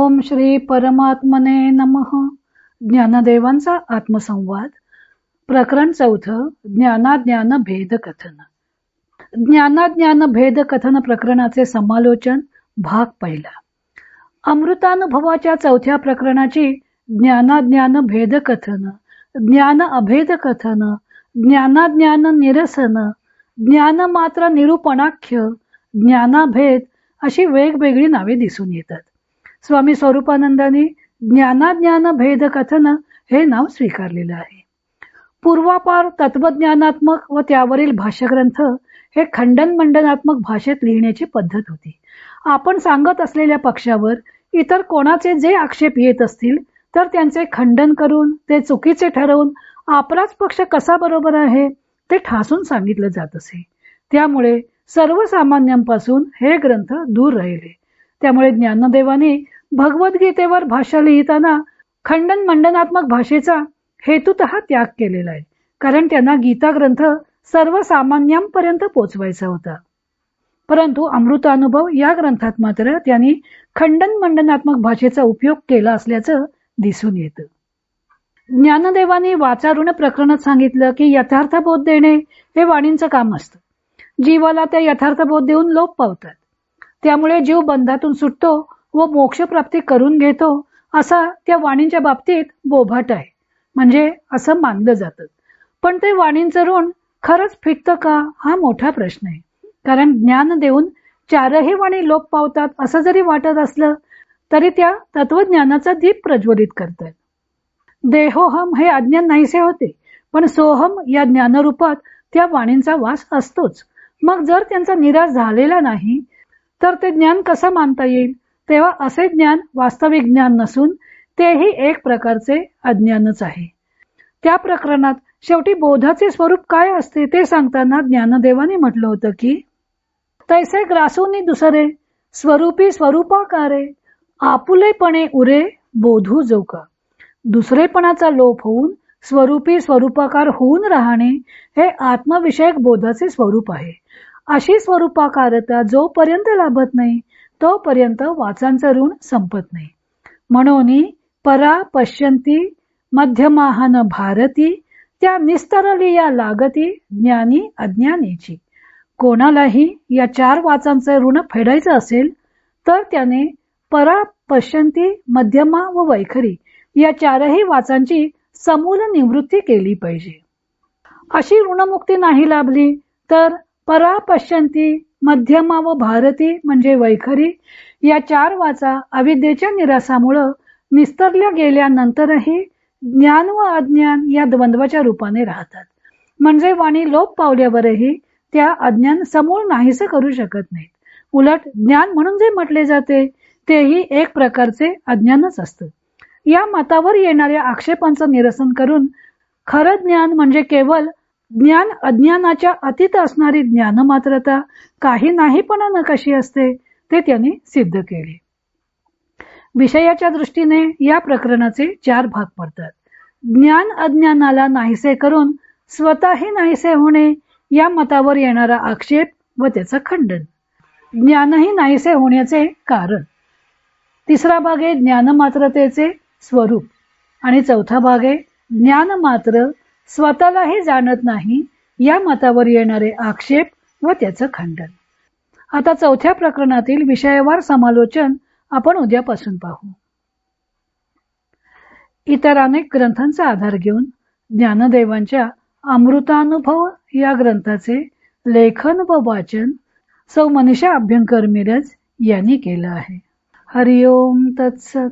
ओम श्री परमात्मने नमः. ज्ञानदेवांचा आत्मसंवाद. प्रकरण 4. ज्ञानाज्ञान भेद कथन. ज्ञानाज्ञान भेद कथन प्रकरणाचे समालोचन. भाग पहिला. अमृतानुभवाच्या 4थ्या प्रकरणाची ज्ञानाज्ञान भेद कथन, ज्ञान अभेद कथन, ज्ञानाज्ञान निरसन, ज्ञानमात्र निरूपणाख्य, ज्ञानाभेद अशी वेगवेगळी नावे दिसून येतात. स्वामी स्वरूपानंदांनी ज्ञानाज्ञान भेद कथन हे नाव स्वीकारलेलं आहे. पूर्वापार तत्वज्ञानात्मक व त्यावरील भाष्यग्रंथ हे खंडन मंडनात्मक भाषेत लिहिण्याची पद्धत होती. आपण सांगत असलेल्या पक्षावर इतर कोणाचे जे आक्षेप येत असतील तर त्यांचे खंडन करून ते चुकीचे ठरवून आपलाच पक्ष कसा बरोबर आहे ते ठासून सांगितलं जात असे. त्यामुळे सर्वसामान्यांपासून हे ग्रंथ दूर राहिले. त्यामुळे ज्ञानदेवाने भगवद्गीतेवर भाष्य लिहिताना खंडन मंडनात्मक भाषेचा हेतुतः त्याग केलेला आहे. कारण त्यांना गीता ग्रंथ सर्वसामान्यांपर्यंत पोचवायचा होता. परंतु अमृतानुभव या ग्रंथात मात्र त्यांनी खंडन मंडनात्मक भाषेचा उपयोग केला असल्याचं दिसून येतं. ज्ञानदेवानी वाचारूण प्रकरणात सांगितलं की यथार्थबोध देणे हे वाणींचं काम असतं. जीवाला त्या यथार्थबोध देऊन लोप पावतात. त्यामुळे जीव बंधातून सुटतो व मोक्षप्राप्ती करून घेतो असा त्या वाणींच्या बाबतीत बोभाट आहे, म्हणजे असं मानलं जातं. पण ते वाणींचं ऋण खरंच फिटतं का हा मोठा प्रश्न आहे. कारण ज्ञान देऊन चारही वाणी लोप पावतात असं जरी वाटत असलं तरी त्या तत्वज्ञानाचा दीप प्रज्वलित करतात. देहोहम हे अज्ञान नाहीसे होते, पण सोहम या ज्ञानरूपात त्या वाणींचा वास असतोच. मग जर त्यांचा निराश झालेला नाही तर ते ज्ञान कसं मानता येईल. तेव्हा असे ज्ञान वास्तविक ज्ञान नसून तेही एक प्रकारचे अज्ञानच आहे. त्या प्रकरणात शेवटी बोधाचे स्वरूप काय असते ते सांगताना ज्ञानदेवाने म्हटलं होतं की तैसे ग्रासूनी दुसरे स्वरूपी स्वरूपाकारे आपुलेपणे उरे बोधू जोका. दुसरेपणाचा लोप होऊन स्वरूपी स्वरूपाकार होऊन राहणे हे आत्मविषयक बोधाचे स्वरूप आहे. अशी स्वरूपाकारता जोपर्यंत लाभत नाही तोपर्यंत वाचांचं ऋण संपत नाही. म्हणून परा पश्यंती मध्यमाहन भारती त्या निस्तरली या लागती ज्ञानी अज्ञानीची. कोणालाही या 4 वाचांचं ऋण फेडायचं असेल तर त्याने परा पश्यंती मध्यमा व वैखरी या 4ही वाचांची समूल निवृत्ती केली पाहिजे. अशी ऋणमुक्ती नाही लाभली तर परा पश्यंती मध्यमा व भारती म्हणजे वैखरी या 4 वाचा अविद्येच्या निरासामुळं निस्तरल्या गेल्यानंतरही ज्ञान व अज्ञान या द्वंद्वाच्या रूपाने राहतात. म्हणजे वाणी लोप पावल्यावरही त्या अज्ञान समूळ नाहीसं करू शकत नाहीत. उलट ज्ञान म्हणून जे म्हटले जाते तेही एक प्रकारचे अज्ञानच असतं. या मतावर येणाऱ्या आक्षेपांचं निरसन करून खरं ज्ञान म्हणजे केवळ ज्ञान अज्ञानाच्या अतीत असणारी ज्ञानमात्रता काही नाहीपणानं कशी असते ते त्यांनी सिद्ध केले. विषयाच्या दृष्टीने या प्रकरणाचे 4 भाग पडतात. ज्ञान अज्ञानाला नाहीसे करून स्वतःही नाहीसे होणे या मतावर येणारा आक्षेप व त्याचं खंडन. ज्ञानही नाहीसे होण्याचे कारण. तिसरा भाग आहे ज्ञानमात्रतेचे स्वरूप आणि चौथा भाग आहे ज्ञान मात्र स्वतःलाही जाणत नाही या मतावर येणारे आक्षेप व त्याचं खंडन. आता 4थ्या प्रकरणातील विषयवार समालोचन आपण उद्यापासून पाहू. इतर अनेक ग्रंथांचा आधार घेऊन ज्ञानदेवांच्या अमृतानुभव या ग्रंथाचे लेखन व वाचन सौ मनीषा अभ्यंकर मिरज यांनी केलं आहे. हरिओम तत्सत.